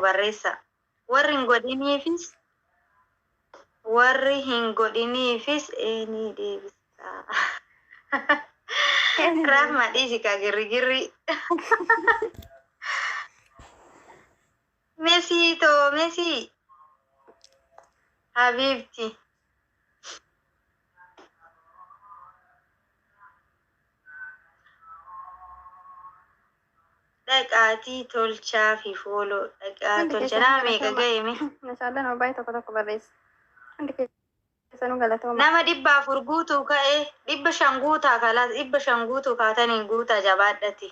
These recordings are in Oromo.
barreessa. Warri hin godhiniifis ni deebisa. Rahma dhiisi ka girri. Messi. Habibti. Dhaqaatii tolchaa fi fooloo. Dhaqaa tolcha nama meeqa ga'ime? Mashallah nama baay'ee tokko barreessa. Hundi keessanuu galatooma. Nama 400 guutuu ka'ee 500 guutaa kalaas 500 guutuu kaataniin guutaa jabaadhati.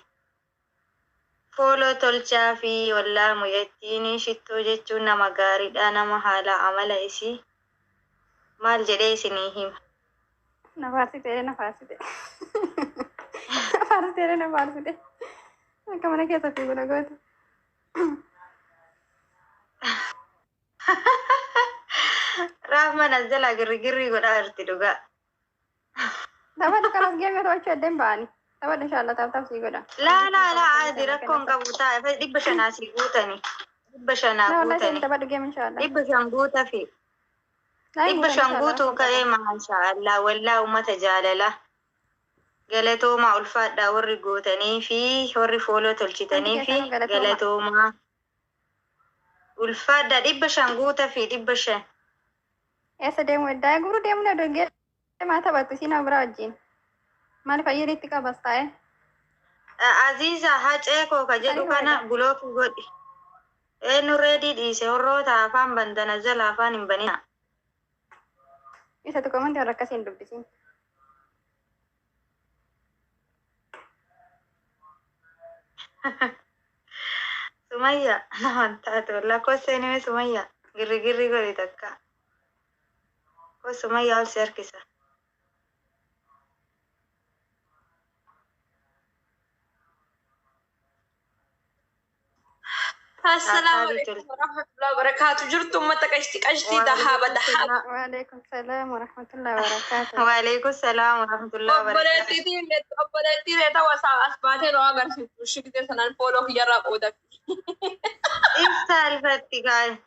Fooloo tolchaa fi wallaa muyattiin shittoo jechuun nama gaariidha. Nama haala amala isii maal jedhee isinii hima? Nafaarsite. Akka mana keessa fi guna goote. Rahma nazzala girri godhaa jirti dhugaa. Taphattu kanas geemee to'achuu addeen ba'anii. Taphattu inshallah taphtaaf sii godha. Laa adi rakkoon qabu taa'e 500 sii guutani. 500 guutani. Taphattu geemee inshallah. 500 guuta fi 500 guutuu ka'ee maashaallah wallaa uummata jaalala. Galatooma ulfaadhaa warri gootanii fi warri fooloo tolchitanii fi galatooma ulfaadhaa 500 guuta fi 500. Eessa deemu eddaa guruu deemu na dogee maa taphattu si nama bira wajjin. Maal fayyaditti qabas taa'e? Aziza hacee koo ka jedhu kana bulookii godhi. Eenyu reedii dhiise horroota afaan bandana jala afaan hin banina. Isa tokko manti warra akkasiin dubbisiin. Sumayya naman taatu lakkoofseen hime Sumayya girri godhi takka. Ko Sumayya ol si harkisa. السلام عليكم ورحمة الله وبركاته. جرتم متى قشتي دهابة. وعليكم السلام ورحمة الله وبركاته. وعليكم السلام ورحمة الله وبركاته. أبلتي ريتا وسا أسباتي لو أغر شكتي سنان فولو يرى قودك. إفتال فتقاي.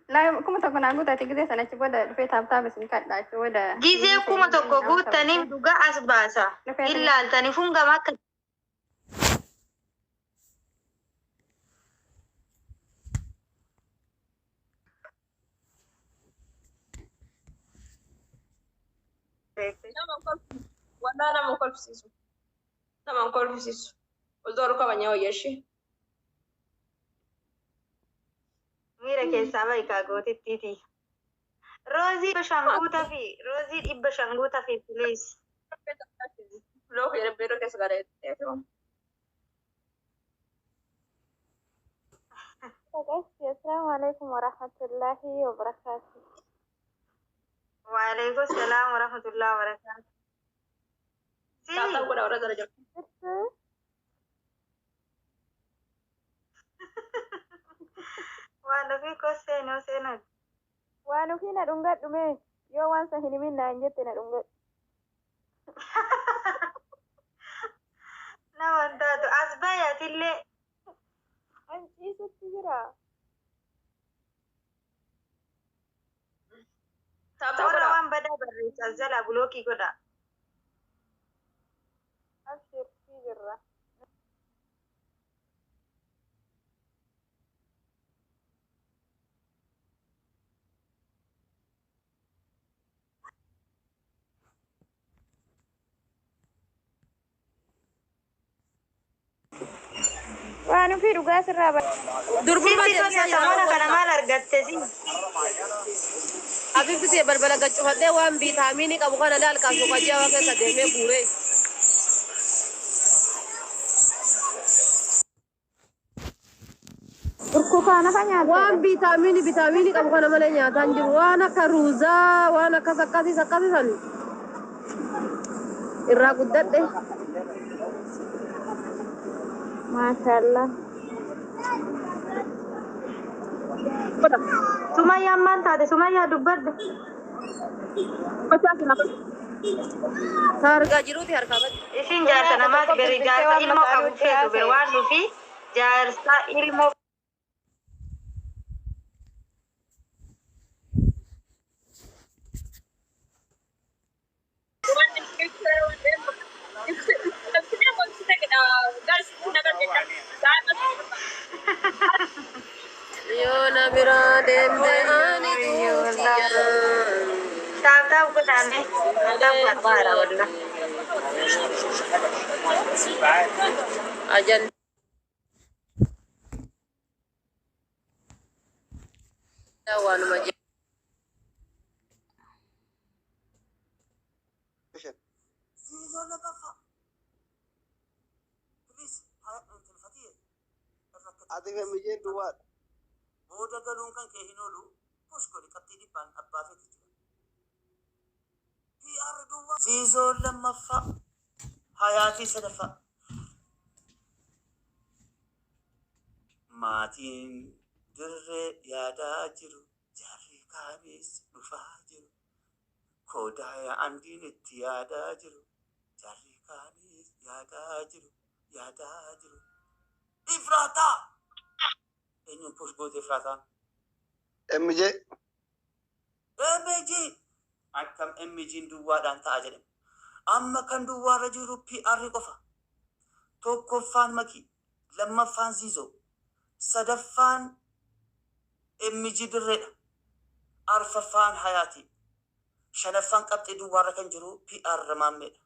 لا كم تكون أقول تيجي سنة شبودا في تاب بس نكاد لا شبودا. جيزي كم تكون تاني دوغا أسباسا. إلا تاني فونغا ما كت. Nama mkolfisisu. Uzoro kwa wanyo yeshi. Mira keessa bai kaagootti titi. Rozi bashanguuta fi please. Lo yere bero keessa gare. السلام عليكم ورحمة الله وبركاته. وعليكم السلام ورحمة الله وبركاته. Waano fi koseeno seenon. Waano fi na dhunga dhume yoo waan san hin himin naan jette na dhunga. Naman taatu as bayatillee. An ciisutti jira. Warra waan badaa barreessa jala bulookii godha. Abshirtii jirra. Waan fi dhugaa sirraa bara. Mana kana maal argatte si? Habibti see balbala gaccufadhee waan viitaaminii qabu kana laalkaaf boqojjaa waan keessa deemee guuree. Burtukaana kan nyaatu. Waan viitaaminii qabu kana malee nyaataa hin jiru. Waan akka ruuzaa waan akkasii sani. Irraa guddadhe. Maashaallah. Sumayyaa maal taate? Sumayyaa dubbadde. Harkaa jiruuti harkaa badde. Isin jaarsa namaati gari jaarsa ilmoo qabu feetu be waan nufi jaarsa ilmoo نبرا دم داني ويو والله توتيا تاب قد عني تاب قطارة والله أجن وانا مجد Ati kan mijeen duwwaadha. Booda galuun kan kee hin oolu poskoli qabxii dhibbaan abbaa feeti jira. PR duwwaa Ziizoon lammaffaa Hayaatii sadaffaa maatiin dirree yaadaa jiru jaarri kaanis dhufaa jiru koodaa andiin itti yaadaa jiru jaarri kaanis yaadaa jiru Ifraataa eenyuun push goote Ifraataan Mijee MG akkam MG'n duwwaadhaan ta'a jedhame. Amma kan duwwaarra jiru PR qofa. Tokkoffaan Makii, lammaffaan Ziizoo, sadaffaan MG dirreedha. Arfaffaan Hayaatii, shanaffaan qabxii duwwaarra kan jiru PR Maammeedha.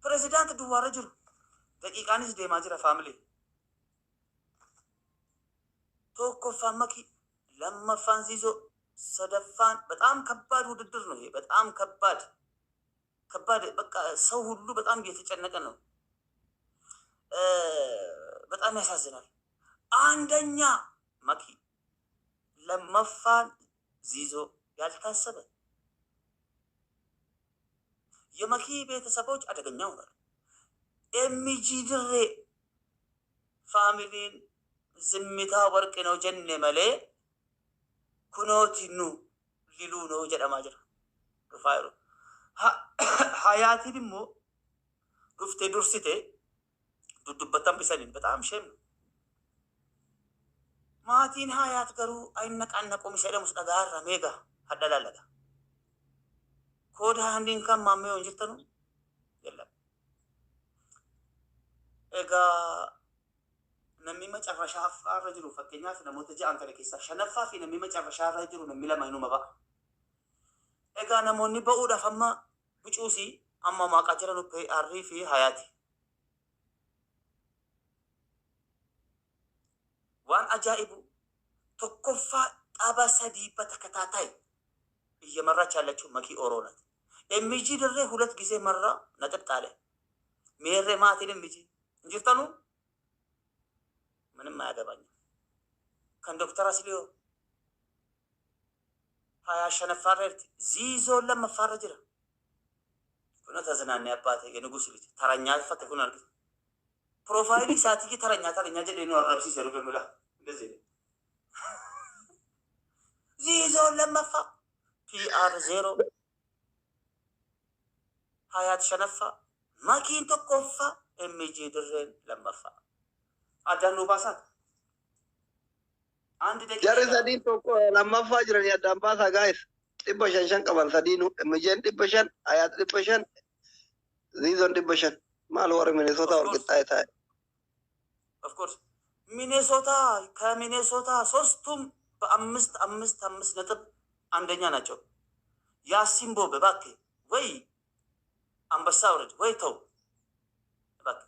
Pirezidaanti duwwaarra jiru daqiiqaanis deemaa jira faamilee. tokkoffaan Makii, lammaffaan Ziizoo, ሰደፋን በጣም ከባድ ውድድር ነው። ይሄ በጣም ከባድ በቃ ሰው ሁሉ በጣም እየተጨነቀ ነው። በጣም ያሳዝናል። አንደኛ መኪ፣ ለመፋን ዚዞ ያልታሰበ የመኪ ቤተሰቦች አደገኛ ሆኗል። ኤምጂ ድሬ ፋሚሊን ዝምታ ወርቅ ነው ጀነ መሌ ኩኖቲኑ ሊሉ ነው ጀደማ ጅራ ሩፋይሩ ሀያቲ ድሞ ዱፍቴ ዱርሲቴ ዱዱበታም ቢሰኒን በጣም ሼም ማቲን ሀያት ገሩ አይነቃነቁም ሸደሙስ ደጋራ ሜጋ ሀደላለጋ ኮድ አንዲን ከም ማሜው እንጅተኑ የለም ኤጋ namni macarrashaa irra jiru fakkeenyaaf namoota ja'an kana keessaa shanaffaa fi namni macarrashaa irra jiru namni lama inuma ba'a. Egaa namoonni ba'uudhaaf amma bicuusii amma maqaa jiran PR fi Hayaati. Waan ajaa'ibu tokkoffaa xaba sadii በተከታታይ እየመራች ያለችው መኪ ኦሮ ናት። ኤምጂ ድሬ ሁለት ጊዜ መራ ነጥብ ጣለ። ሜሬ ማቲን ኤምጂ እንጅርተኑ ምንም አያገባኝም። ከን ዶክተር አስሊዮ ሀያ ሸነፋረርት ዚዞን ለመፋረ ጅራ ኩነ ተዝናና አባቴ የንጉስ ልጅ ተረኛ ፈተኩን አርግ ፕሮፋይል ሳትጂ ተረኛ ጀዴ ነው አረብሲ ሰሩ በመላ እንደዚህ ዚዞን ለመፋ PR 0 ሀያት ሸነፋ ማኪን ተቆፋ ኤምጂ ድሬን ለመፋ አዳኑ ባሳት አንድ ደቂቃ jarri sadiin tokko lammaffaa jiranii addaan baasaa gaa'is 500 qaban sadiinu mijeen 500 Hayaat 500 Ziizoon 500 maal warri Mineesota walqixxaa'ee taa'e. ኦፍ ኮርስ ከሚኔሶታ ሶስቱም በ5 ነጥብ አንደኛ ናቸው። ያሲን ቦብ እባክህ ወይ አንበሳ ውረድ ወይ ተው እባክህ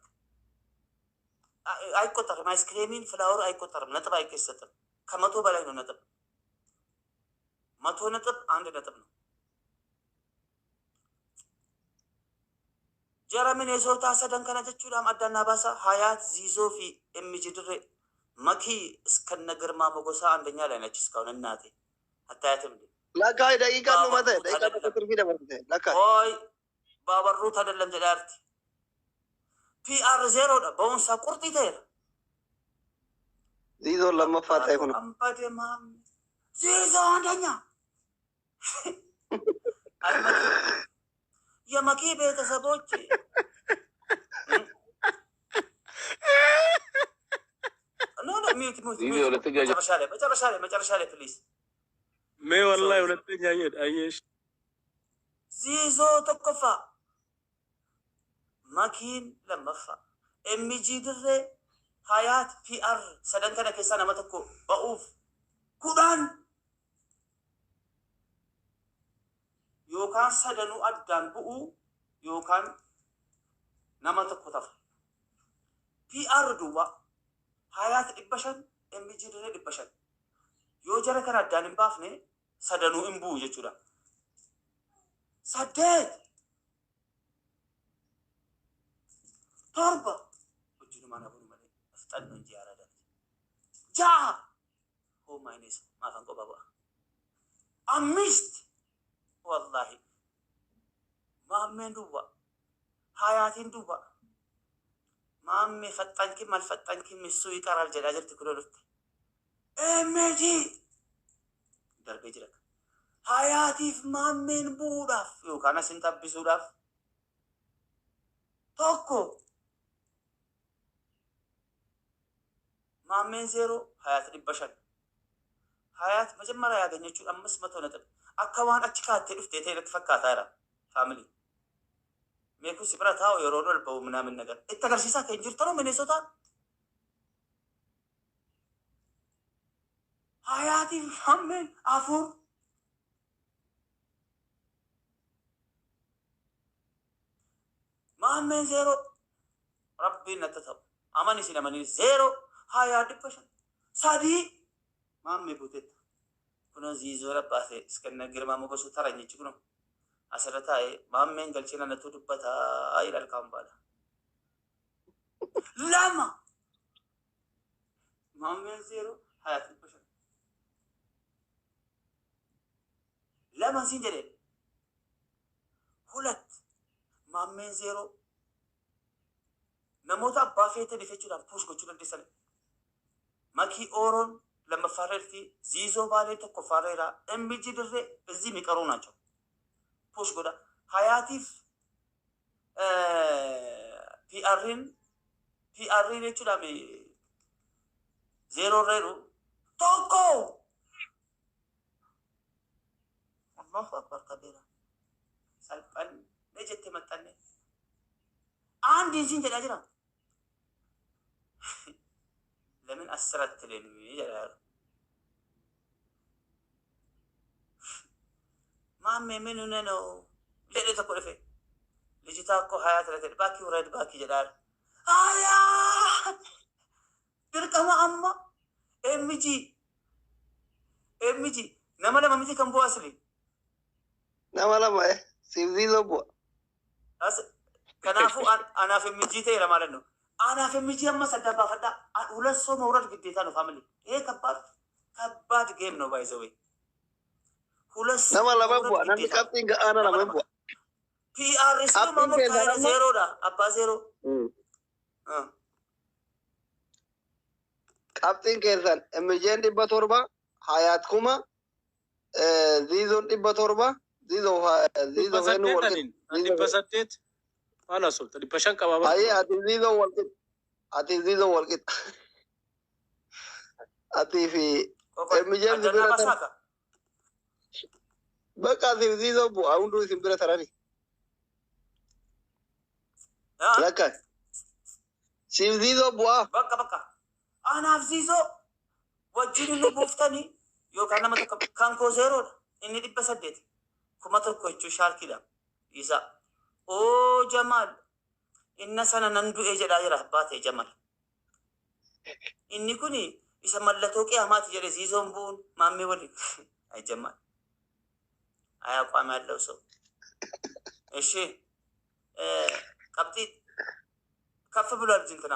አይቆጠርም። አይስክሬሚን ፍላወር አይቆጠርም። ነጥብ አይከሰትም። ከመቶ በላይ ነው ነጥብ። 100 ነጥብ 1 ነጥብ ነው። ጀራ ሚኔሶታ ሰደን ከነ ጀቹዳም አዳና ባሳ ሀያት ዚዞ ፊ ኤምጂ ድሬ መኪ እስከነ ግርማ ሞገሳ አንደኛ ላይ ነች እስካሁን። እናቴ አታያትም እንዴ? Lakkaa'ee daqiiqaan dhumate daqiiqaa tokko turfii dabarsite lakkaa'e. ኦይ ባበሩት አይደለም ጀዳርቲ PR 0 ዳ በውንሳ ቁርጥ ይተር Ziizoon lammaffaa ta'e kun አምባዴ ማም ዚዞ አንደኛ የመኪ ቤተሰቦች ሚዩት መጨረሻ ላይ ፕሊዝ ሜ ወላሂ ሁለተኛ አየሽ ዚዞ ተኮፋ መኪን ለመፋ ኤምጂ ድሬ hayaat PR sadan kana keessaa nama tokko ba'uuf kudhan yookaan sadanuu addaan bu'uu yookaan nama tokko tafa. PR duuba hayaat 500 MG dirree 500 yoo jara kana addaan hin baafne sadanuu hin bu'u jechuudha. Saddeet torba wajjinumaan abunu malee xannoon jiyaaraadhaan ja'a hoomaayinis maafan qoba ba'a. Ammist wallahi maammeen duuba hayaatiin duuba maammee faxxanki mal faxxanki missuu iqaraal jedhaa jirti kunoo dhufte. Emeji darbee jira. Hayaatiif maammeen bu'uudhaaf yookaan asin tabbisuudhaaf tokko maammeen 0 hayaat 500 hayaat መጀመሪያ ያገኘችው 500 ነጥብ akka waan achi kaattee dhuftee ta'e irratti fakkaataa jira faamilii meeku si bira taa'u yeroo ol ba'u ምናምን ነገር itti agarsiisaa kan jirtu ነው mineessota hayaatiif maammeen 4 maammeen 0 rabbiin natti ta'u amani sin amanii 0 hayaa 500 sadii maammee buutetta kuno ziizoo rabbaate iskanna girmaa mogosu taran jechi kuno asirra taa'e maammeen galchina nattu dubbataa ilaal kaambaadha lama maammeen 0 hayaa 500 lama sin jedhe hulat maammeen 0 namoota abbaa feete dhifechuudhaaf puush gochuu dandeessan makii ooroon lammaffaarreerti ziizoo baalee tokko faarreera MG dirree እዚህ የሚቀሩ ናቸው push godha hayaatiif PRን jechuudhaan 0 reeru tokko Allahu akbar kabeera salphanne jette maxxanne አንድ እንሲን jedhaa jira ለምን አስራት ለኔ ይላል ማሜ ምን ነው ለኔ ተቆልፈ ልጅታ እኮ ሀያት ለተ ባኪ ወረድ ባኪ ይላል አያ ድርቀማ አማ ኤምጂ ነመለ ማሚቲ ከምቦ አስሊ Nama lama siivziizoo bu'a. as kanafu anaaf MG ta'e ማለት ነው anaaf MG amma sadda baafadha ሁለት ሰው መውረድ ግዴታ ነው ፋሚሊ ይሄ ከባድ ጌም ነው ባይ ዘ ወይ ሁለት Nama lama bu'a. Namni qabxiin ga'aana lama bu'a. PR ስለ ማሞ ካይረ 0 ዳ አባ 0 Qabxiin keessan MG'n 700 hayaat 1000 ziizoon 700 ziizoo feenuu walqixa. Dhibbasaddeet waan asoolte dhibba shan qabaa. Ayyee ati ziizoo walqixa. Atii fi MG'n bira tan bakka atiif ziizoo bu'a hunduu isin bira tarani. Lakka siif ziizoo bu'a. bakka anaaf ziizoo wajjin nu buuftanii yookaan nama tokko kan koo 0 dha inni 800 kuma tokko jechuun shaarkiidha isa oo Jamaal inna sana nan du'e jedhaa jira abbaa ta'e Jamaal inni kuni isa mallattoo qiyaamaati jedhe ziizoon bu'uun maammee waliin ay Jamaal ay አቋም ያለው ሰው እሺ qabxii ከፍ ብሏል እንትና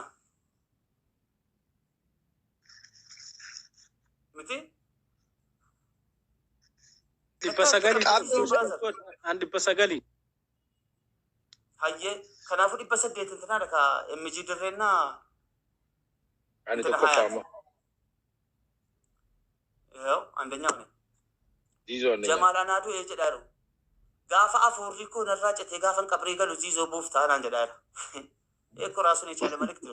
miti dhibba sagalii hayyee kanaafuu 800 እንትናadha ka MG dirreenna ani tokko faama ያው አንደኛው ነው ziizoo ne Jamaal anaatu jedharu gaafa afurri ko narraa cite gaafan qabrii galu ziizoo buuftaa naan jedhaara eeko raasuun echaale malekti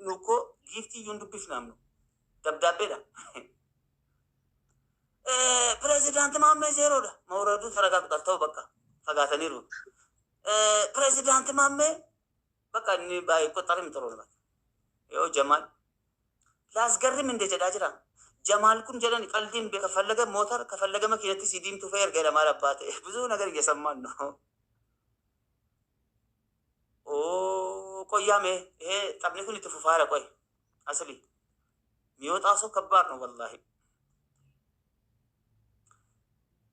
nuko giiftii yuun dubbifnaamnu dabdaabbeedha ፕሬዚዳንት ማሜ 0 ዳ መውረዱ ተረጋግጧል። ተው በቃ ፈጋተኒሩ ፕሬዚዳንት ማሜ በቃ እኔ ባይቆጠርም ጥሩ ነው። ይኸው ጀማል ያስገርም እንደ ጀዳ ጅራ ጀማል ኩን ጀለን ቀልዲን ከፈለገ ሞተር ከፈለገ መኪናት ሲዲም ቱፈር ገለ ማለባት ብዙ ነገር እየሰማን ነው። ኦ ቆያሜ ይሄ ጠብኒ ኩን ይትፉፋረ ቆይ አስሊ የሚወጣ ሰው ከባድ ነው ወላሂ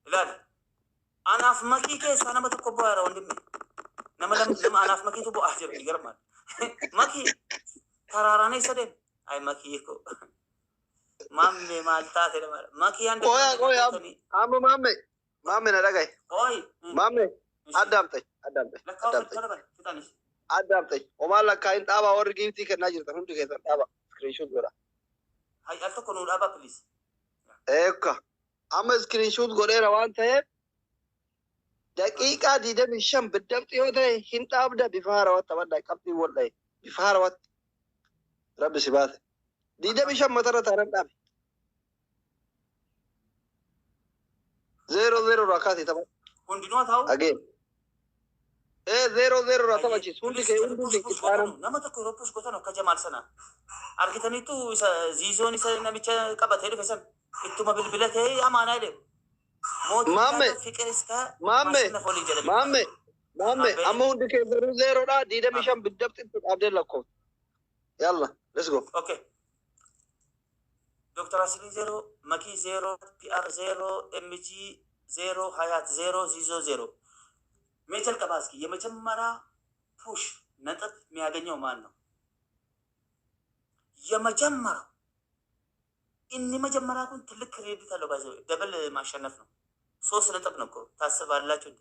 ይላል። አናፍ መኪ ከሳ ነመ ተቆባራ ወንድሜ ነመለም አናፍ መኪ ቱ አጅር ይገርማል። መኪ ተራራ ነው ይሰደም አይ መኪ እኮ ማሜ ማልታት ለማለት መኪ አንድ ቆይ አሙ ማሜ ነዳጋይ ቆይ ማሜ አዳምጠኝ ኦማላ ካይን ጣባ ወር ጊፍቲ ከና ጅርታ ሁንዱ ከሰን ጣባ ስክሪንሾት ጎዳ ሃይ አልተኮ ነው ዳባ ፕሊዝ ኤካ አመ ስክሪንሾት ጎዴራ ዋን ተየ ደቂቃ ዲደም ሸም ብደብጥ ይወደ ሂንጣብደ ቢፋራወት ተበዳ ቀብዲ ወላይ ቢፋራወት ረብ ሲባት ዲደም ሸም መተረታ ረንዳብ 0-0 ራካት ተባ ሁንዲኖ ታው አጌን 0-0 ራታባቺ ሁንዲ ከሁንዱ ዲቃራም ነመተኮ ሮፕስ ጎተኖ ከጀማል ሰና አርኪተኒቱ ዚዞን ነሚቸ ቀበተ ሄደ ፈሰን እቱማ ብልብለተ አማና አይደ ማሜ አማ ሁንዲ ከ0-0 ዳ ዲደም ሸም ብደብጥ አብደለኮ ያላ ሌትስ ጎ ኦኬ ዶክተር አስሊ 0 መኪ 0 ፒአር 0 ኤምጂ 0 ሀያት 0 ዚዞ 0 ሜቸል ቀባስኪ የመጀመሪያ ፑሽ ነጥብ የሚያገኘው ማን ነው? የመጀመሪያው እኒ መጀመሪያ ግን ትልቅ ክሬዲት አለው። ባይዘው ደብል ማሸነፍ ነው። 3 ነጥብ ነው እኮ ታስባላችሁ እንዴ?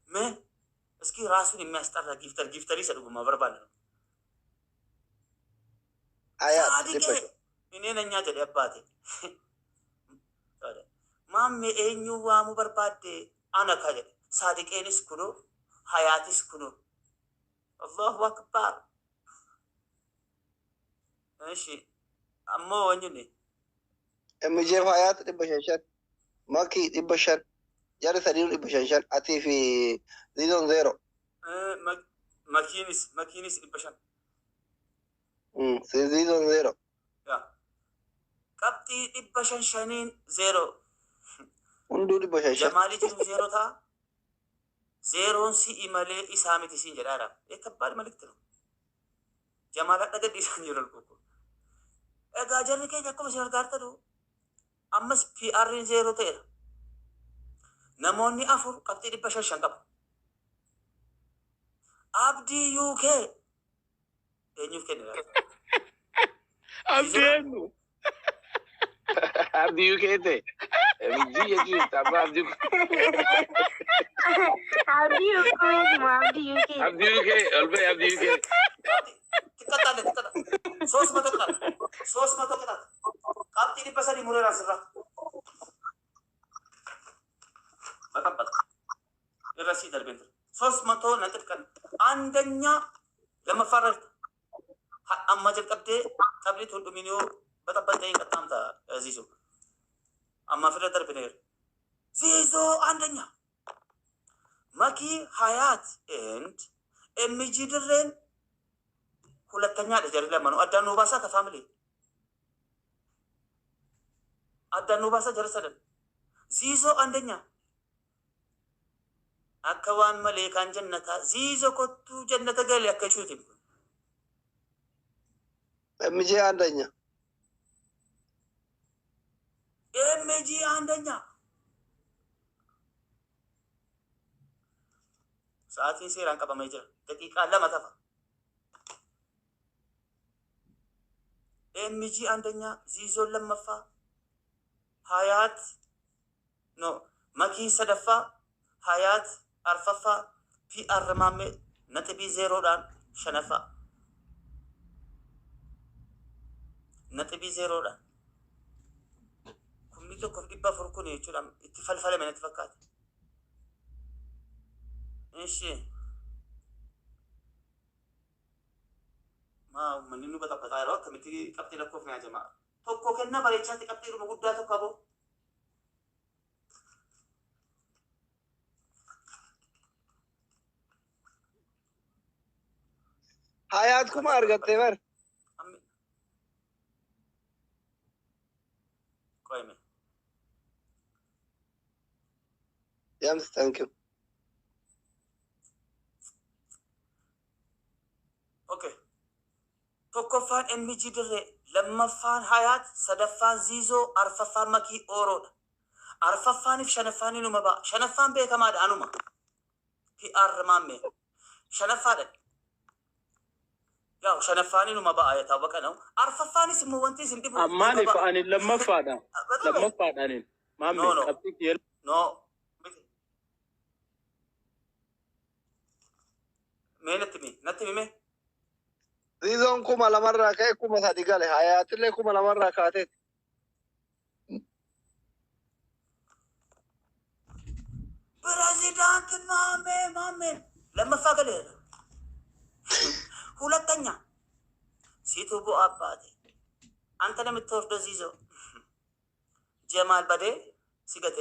ምን እስኪ ራሱን የሚያስጠራ ጊፍተር ይሰድጉ ማበርባል ነው። አያት እኔ ነኛ ጀደ አባቴ ማሜ ኤኙ ዋሙ በርባዴ አነካ ጀደ ሳዲቄንስ ኩኖ ሀያቲስ ኩኖ አላሁ አክበር። እሺ አሞ ወኝኔ ኤምጄፍ ሀያት ድበሸንሸን ማኪ ድበሸን ጃሪ ሰዲኑ ድበሸንሸን አቲፊ ዚዞን 0 መኪኒስ ድበሸን ዚዞን 0 ቀብጢ ድበሸንሸኒን 0 ሁንዱ ድበሸንሸን ጀማሊ ጅሩ 0 ታ 0 ሲ ኢመሌ ኢሳሚቲ ሲን ጀዳራ የከባድ መልእክት ነው። ጀማላ ደገድ ኢሳን ይረልኩ ኤጋ ጀሪ ከኛ ኮ መስር ጋርተዱ አምስ ፒአር 0 ተራ ነሞኒ አፉር ቀብጢ ድበሸንሸን ቀብ አብዲ ዩኬ ኤኙፍ ከነ abdeenu Abdi UK te. Abdi yetu tapa Abdi. Abdi UK. Abdi UK. Albe Abdi UK. tikata sos mato kata kapti di pasar di murah rasra batampat irasi darbentar sos mato nanti kan andanya lama farar amma jel qabdi tu dominio batampat day katamta zizo amma fira darbener zizo andanya maki hayat and MG dirren ሁለተኛ ደረጃ ለማኑ አዳኑ ባሳ ከፋሚሊ አዳኑ ባሳ ጀርሰደን ዚዞ አንደኛ አከዋን መሌካን ጀነታ ዚዞ ኮቱ ጀነተ ገል ያከሹት ኤምጂ አንደኛ ሰዓትን ሴራን ቀበመ ጀር ደቂቃ ለማታፋ ኤምጂ አንደኛ ዚዞን ለመፋ ሀያት ኖ መኪ ሰደፋ ሀያት አርፈፋ ፒአር ማሜ ነጥቢ 0 ዳን ሸነፋ ነጥቢ 0 ዳን ኩሚቶ ኮፍዲባ ፍርኩን ይችላል ittifalfale ምን ተፈካት እሺ ما منينو بطبطا يرو كمتي قبتي لكوف يا جماعه توكو كنا بريچاتي قبتي رو مغدا توكابو حياتكم ارغت ور James, thank you. Okay. Tokkoffaan MG dirree, lammaffaan Hayaat, sadaffaan Ziizoo, arfaffaan Makii Ooroodha. Arfaffaaniif shanaffaanii numa ba'a. Shanaffaan beekamaadha anuma. PR maammee. Shanaffaadha. Yaa shanaffaanii numa ba'a yaa ta'a baqa na'u. Arfaffaanis immoo wanti isin dhibu. Ammaaniif ani lammaffaadha. Lammaffaadhaaniin. Maammee qabxii kiyya. No. Mee natti hime. Ziizoon kuma lamarraa ka'e kuma sadi gale. Hayaatillee kuma lamarraa kaateeti. ፕሬዚዳንት ማሜ ለመፋገል ሁለተኛ ሲቱቡ አባቴ አንተ ለምትወርደው ዚዞ ጀማል በዴ ሲገቴ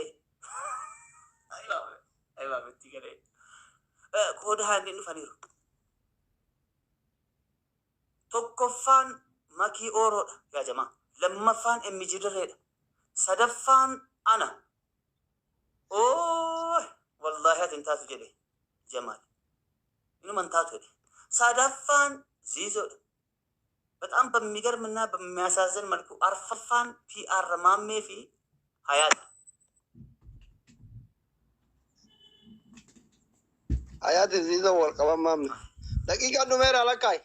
አይባ ብትገሌ ኮድ ሃንዲ ንፈኒሩ ቶኮፋን መኪ ኦሮዳ ያ ጀማ ለመፋን የሚጅድሬዳ ሰደፋን አና اوه والله هذا انتهت جدي جمال انه ما انتهت جدي صادفان زيزو በጣም በሚገርምና በሚያሳዝን መልኩ አርፈፋን ፒአር ማሜ ፊ ሀያት ዚዞ ወልቀበን ማሜ ደቂቃ ኑሜራ ለካይ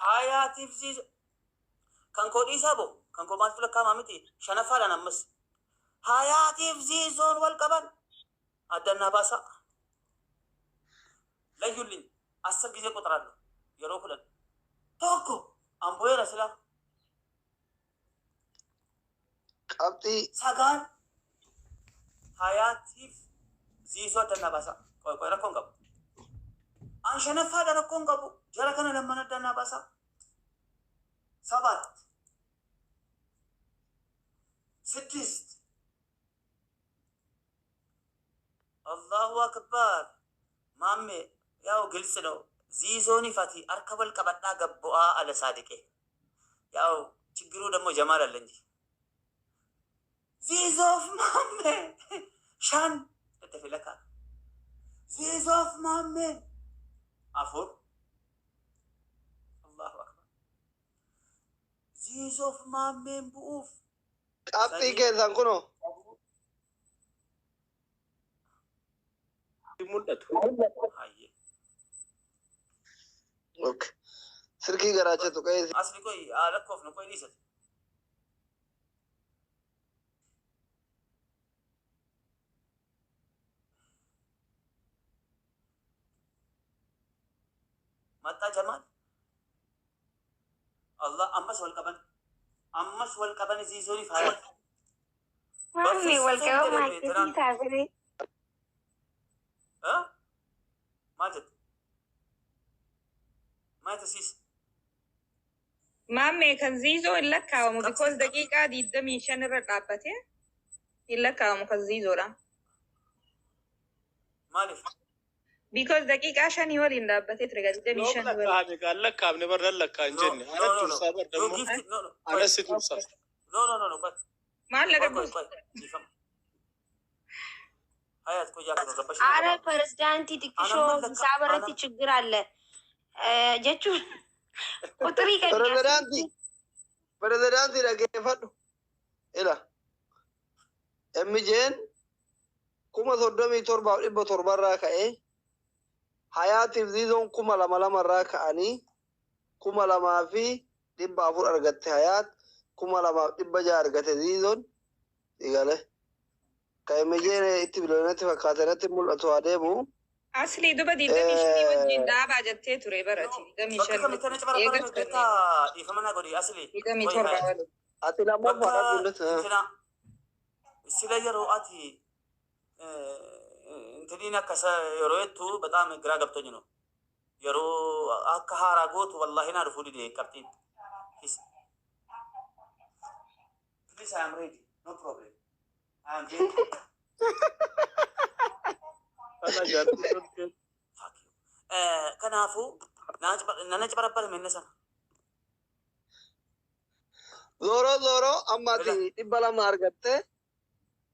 ሀያት ዚዞ ከንኮ ዲሳቦ ከንኮ ማልቱ ለካ ማምቲ ሸነፋላን አምስ Hayaatiif Ziizoon wal qaban addannaa baasa layyullin asal gisee qoxaraadha yeroo kudhan tokko amboyeera sila qabxii sagaan Hayaatiif Ziizoo addannaa baasa qoy rakkoon qabu an shanaffaadha rakkoon qabu jara kana lamman addannaa baasa ሰባት ስድስት الله أكبر مامي ياو قلسلو زيزوني فاتي أركبل كبتنا قبوها على صادقه ياو تقروا دمو جمال اللنجي زيزوف مامي شان اتفي لك زيزوف مامي عفور الله أكبر زيزوف مامي بؤوف qabxii keessan kunoo mul'atu. okay sirkii garaachatu qeesi asli koy lakkoofna koy dhiisat mataa jamaal Allah ammas wal qaban ziizoni faayat Mami wal qaban maatii taasise. ها ماتت ما تسيس Mamme kan Ziizoo hin lakkaawamu because daqiiqaa 25 irra dhaabbate hin lakkaawamu kan Ziizoodha. مالف Because daqiiqaa 5 waliin dhaabbatee ture 25 waliin. Lakkaa'ame kan lakkaa'amne barra lakkaa hin jenne. Ana tursaa bar dammoo ana si tursaa. no Maal laga ሀያት ቆያ ከረበሽ አረ ፕሬዝዳንት ዲክሾ ሂሳብ irratti ችግር አለ jechuun ቁጥሪ pirezidaantii dhageeffadhu ila emijeen 37,700 irraa ka'ee hayaatiif ziizoon 2,200 irraa ka'anii 2,400 argatte hayaat 2,600 argate ziizoon igale kaemijeen itti biloonetti fakkaatanatti mul'atu adeemu Asli duba 25 wajjin dhaabaa jettee ture barati 25 eegatti ifamana godhi asli 27 waliin. ati lammaffaa Tina sila yeroo ati intiniin akkasa yeroo jettu በጣም ግራ ገብቶኝ ነው yeroo akka haaraa gootu wallahi naa dhufuu dide qabxiin please I am ready no problem I am ready Ana jaartii turte. fuck you kanaafu nana cibarabbar menne sana zooroo amma ati 200 argatte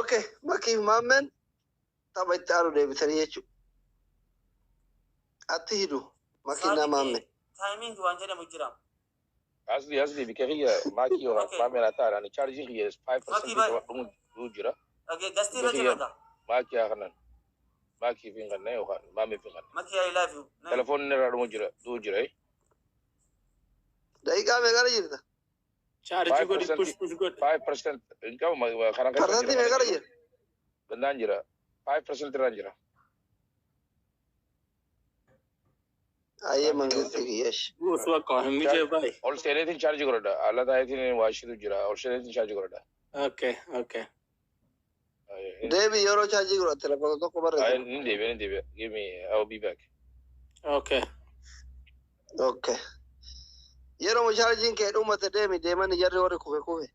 Okay, makii maammen tapha itti aanu deebitanii jechuudha. Atti hidu makiinaa maamme. Timing waan jedhamu jira. Asli bikahiyya maakii maameen haa ta'an chaarjii kiyya 5% dhumuu jira. Gastii irra jirata. Maakii haa kanan. Maakii fi kanne yookaan maamee fi kanne. Makii I love you. Telefoonni irraa dhumuu jira. Daqiiqaa meeqarra jirta? Charge godhi push godhi. 5% hin qabu karaa kan Parsantii meeqarra jira? Bandaan jira. 5% irraan jira. Ayyee mangisti kiyyash. Osoo akka hin mijee baay'ee. Ol seeneetiin chaarjii godhadha. Alla taayitiin waashitu jira. Ol seeneetiin chaarjii godhadha. Okay. Deebi yeroo chaarjii godha telefoona tokko barreessa. Ni deebi'a. Give me, I'll be back. Okay. Yeroo chaarjiin kee dhumate deemanii jarri warri kufe.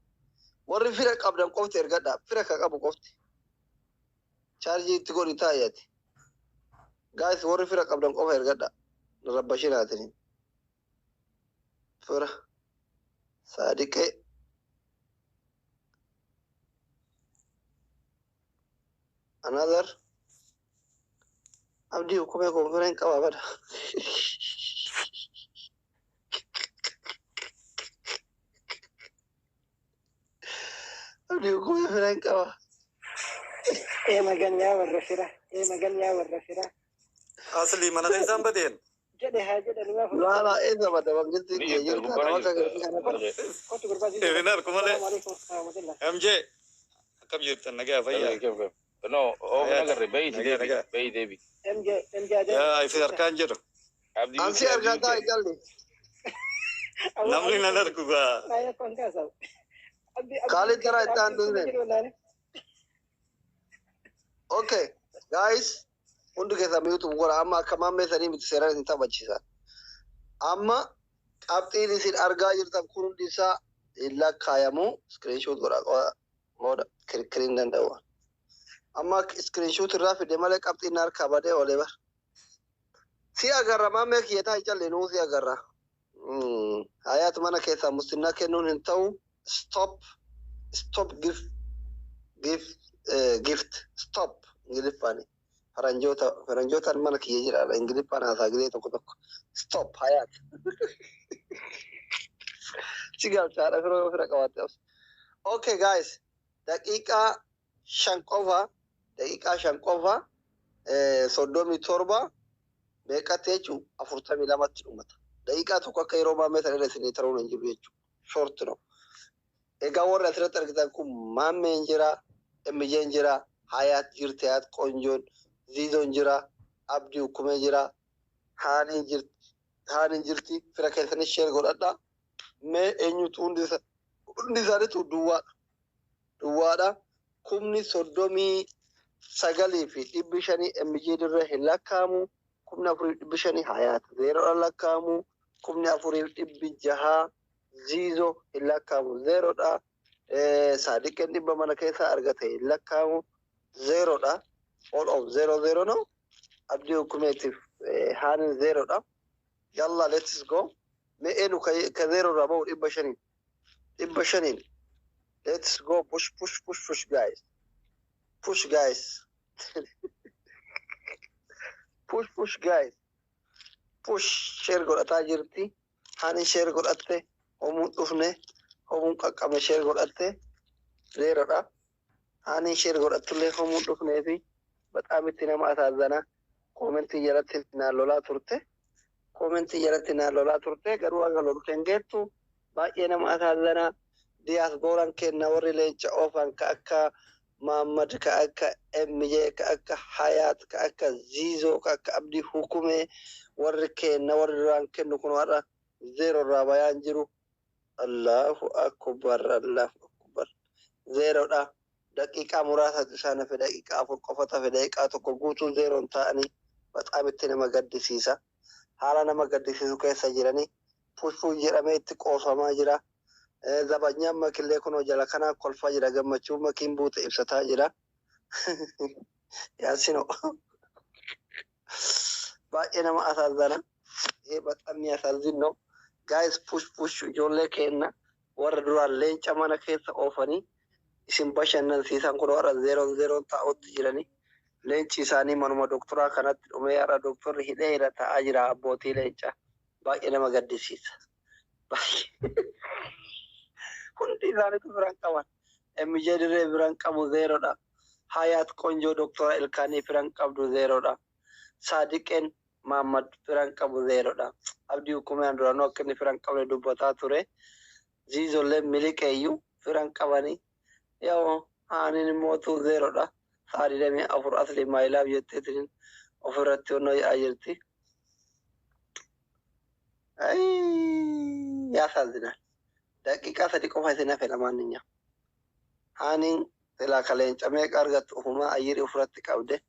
Warri fira qabdan qofti ergadha. Fira ka qabu qofti. Chaarjii itti godhi taa'eeti. Guys warri fira qabdan qofa ergadha. Rabbashinaatini. Fira. Saadiqee. Another. Abdii hukumee konfireen qaba bada. Abdii hukumee fireen qaba. Maganya warra fira. Asli mana keessaan badeen. Jedhe haa jedhe dhugaaf. Laala eessa bada mangisti kiyya jirta nama Kottu barbaachisa. Evinar kumalee. MJ. Akkam jirtan nagaa fayyaa. No, nagarre bayi deebi. MJ Yaa ifi harkaan jiru. Ansi argaa taa'e jalli. Namni nan argu gaa. Naya konkaasa. Kaalid tara itti aantuunen. Okay, guys. Hundi keessa miyuutu gora amma akka maammee sanii miti seeraan isin taphachiisan. Amma qabxiin isin argaa jirtan kun hundi isaa hin lakkaayamu. Screenshot godha mooda kirkiriin danda'u. Amma screenshot irraa fide malee qabxiin harkaa badee olee bar. Si agarra maammee kiyyataa hin calle nuu si agarra. Hayaat mana keessaa muslinnaa kennuun hin ta'u. Stop gift. Stop ingiliffaani. Faranjootaan mana kiyya jiraadha. Ingiliffaan haasaa gidee tokko. Stop hayaat. Si galchaadha fira qabaatte. Okay guys. Daqiiqaa 5 qofa 37 meeqatti jechuun 42tti dhumata. Daqiiqaa tokko akka yeroo maammee sana irra isinii taruun hin jiru jechuudha. Short no. Egaa warri asirratti argitan kun maammeen jira, MJ'n jira, hayaat jirti, hayaat qoonjoon, ziizoon jira, abdii hukumee jira, haaniin jirti, fira keessanis sheer godhadha. Mee eenyutu hundi isaaniitu duwwaadha. 39,900 fi 500 MJ dirra hin lakkaamu. 4,500 hayaat zeeroodha lakkaamu. 4,600 ziizoo hin lakkaamu zeeroodha. Saadiqeen dhibba mana keessa argate hin lakkaamu zeeroodha. All of 0 no. Abdii hukumeetiif haanin zeeroodha. Yalla let's go. Mee eenu ka zeeroodha bahu 500. Let's go push guys. Push guys. Push share godhataa jirti. Haanin share godhatte. Homuun dhufne. Homuun qaqqame share godhatte. Zeeroodha. Haanin share godhattullee homuun dhufnee fi በጣም itti nama asaazana. Koomentii jalatti naan lolaa turte. Garuu aga loltu hin geettu. Baay'ee nama asaazana. Diyaaspooraan kenna warri leenca oofan ka akka Muhammad ka akka MJ ka akka Hayaat ka akka Ziizoo ka akka Abdii Hukumee warri kenna warri duraan kennu kun warra zeero irraa bayaan jiru. Allahu akbar. Zeeroodha. Daqiiqaa muraasa isaan hafe daqiiqaa 4 qofata hafe daqiiqaa tokko guutuun zeeroon ta'anii baxaam itti nama gaddisiisa. Haala nama gaddisiisu keessa jiranii pushuu jedhamee itti qoofamaa jira. Zabanyaan makillee kunoo jala kanaa kolfaa jira gammachuun makiin buute ibsataa jira. Yaasino baay'ee nama asaazana. Baxaam ni asaazino. Guys push ijoollee kenna warra duraan leenca mana keessa oofanii isin bashannansiisan kun warra 00 ta'utti jirani. Leenci isaanii manuma doktoraa kanatti dhumee har'a doktorri hidhee irra ta'aa jira abbootii leencaa. Baay'ee nama gaddisiisa. Hundi isaaniitu biraan qaban. MJ dirree biraan qabu 0dha. Hayaat Qonjoo doktora ilkaanii biraan qabdu 0dha. Saadiqeen Mahammad biraan qabu 0dha. Abdii hukumeen duraanuu akka inni biraan qabne dubbataa ture. Ziizollee miliqeeyyuu biraan qabanii. Yoo aanin immoo 0dha. Saadidamii 4 asli maayilaaf jetteetiin ofirratti onnoo yaa'aa jirti. Yaasaazinaan. Daqiiqaa 3 qofa isin hafe lamaanninya. Haaniin silaa kaleencamee argattu ufumaa ayyirii ofirratti qabde.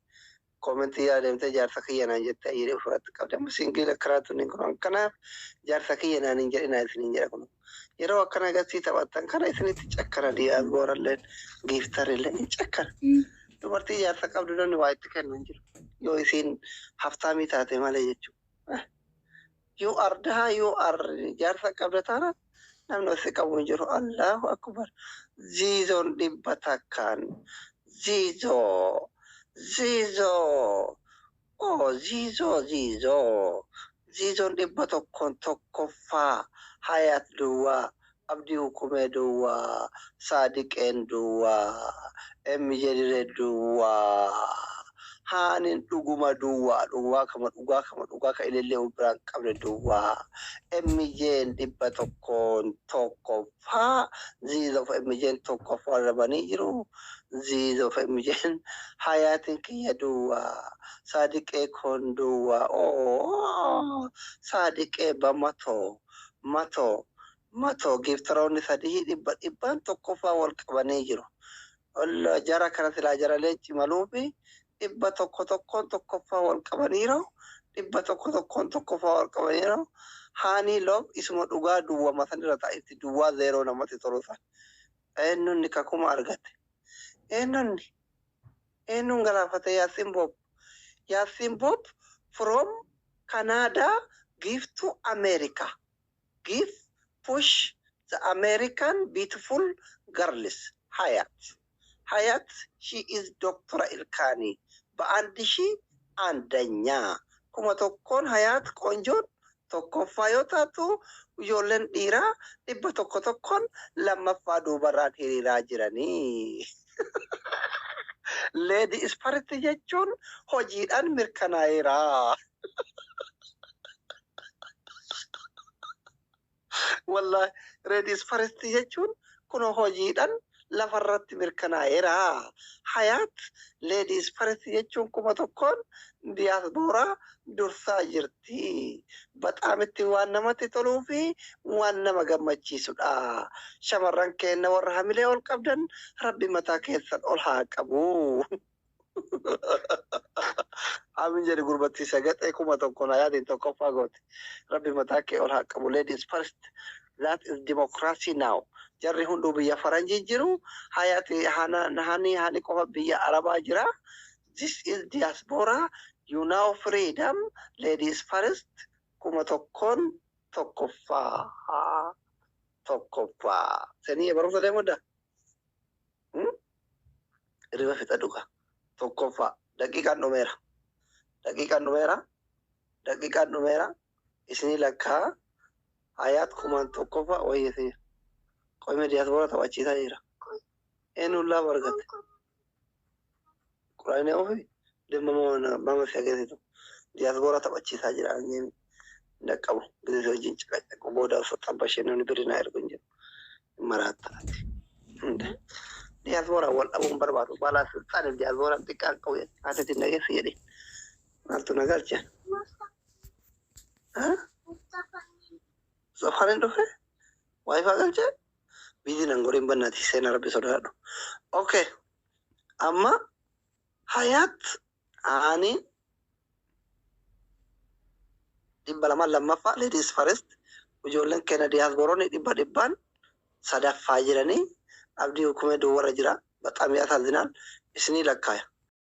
Komentii yaadamtee jaarsa kiyyanaan jette ayyirii ofirratti qabde. Amma singiila karaatu ni kun kanaaf jaarsa kiyyanaan hin jedhinaa isiniin jedha kun. Yeroo akkana agarsiisa taphattan kana isinitti cakkana diyaa gooralleen giiftarillee hin cakkana. Dubartii jaarsa qabdu namni waa itti kennu hin jiru. Yoo isin haftaamii taate malee jechuudha. Yoo ardaa yoo jaarsa qabda taana namni osi qabu hin jiru. Allahu akbar. Ziizoon dhibba takkaan. Ziizoo. Ziizoo. Oh ziizoo ziizoo. Ziizoon dhibba tokkoon tokkoffaa. Hayaat duwwaa. Abdii hukumee duwwaa. Saadiqeen duwwaa. MJ dirree duwwaa. Haanin dhuguma duwwaa dhugaa ka ilillee biraan qabne duwwaa. MJ'n dhibba tokkoon tokkoffaa. Ziizoof MJ'n tokkoffaa rabanii jiru. Ziizoof MJ'n hayaatiin kiyya duwwaa. Saadiqee koon duwwaa. Saadiqee matoo giftaroonni sadii dhibbaan tokkoffaa wal qabanii jiru. Allah jara kana silaa jara leenci maluufi dhibba tokkoon tokkoffaa wal qabaniiro. Dhibba tokkoon tokkoffaa wal qabaniiro. Haanii loob isuma dhugaa duwwaa masanirra ta'itti duwwaa 0 namatti tolusan. Eenyuun kakuma argate. Eenyuun galaafate Yaasin Bob. Yaasin Bob from Canada give to America. Give push the American beautiful girls. Hayat, she is Dr. Ilkani. Ba'andishi andanya. Kuma tokkoon Hayat Qonjoon tokkoffaa yoo taatu ijoolleen dhiiraa dhibba tokkoon lammaffaa duubarraan hiriiraa jiranii. Lady Spirit jechuun hojiidhaan mirkanaa'eera. Wallahi Lady Spirit jechuun kun hojiidhaan lafarratti mirkanaa'eera. Hayaat Lady Spirit jechuun kuma tokkoon diyaasbooraa dursaa jirti. Baxaamitti waan namatti toluu fi waan nama gammachiisudha. Shamarran keenya warra hamilee ol qabdan Rabbi mataa keessan ol haa qabu. Amin jedhi gurbatti sagaxee kuma tokkoon Hayaatiin tokkoffaa goote. Rabbi mataa kee ol haa qabu. Ladies first. That is democracy now. Jarri hunduu biyya faranjii jiru. Hayaati hani qofa biyya arabaa jira. This is diaspora. You now freedom. Ladies first. Kuma tokkoon tokkoffaa. Sanii barumsa deemudha. Riba fixa dhuga. Tokkoffaa. Daqiiqaan dhumeera. Isinii lakkaa. Hayaat kumaan tokkoffaa wayyisee. Qoyme diyaasboora taphachiisaa jira. Eenyullaa bargate. Quraanee ofii dhimma mama si agarsiisu. Diyaasboora taphachiisaa jira. Dhaqqabu. Bilisii wajjin caqacaqu booda osoo xabbashee namni birinaa ergu hin jiru. Maraattaati. Diyaasboora wal dhabuun barbaadu. Baalaa silxaaniif diyaasbooraan xiqqaan qabu jedhe. Haatiitiin dhageessi jedhe. Maaltu nagalcha? Safariin dhufe? Waayifaa galchee? Biizi nangoriin bannaati seenaa rabbi sodaadhu. Okay. Amma Hayaat ani dhibba lamaan lammaffaa ladies first ijoolleen keenya diyaasbooroonni dhibbaan sadaffaa jiranii abdii hukumee duwwarra jira. Baxaam yaasaazinaan isinii lakkaaya.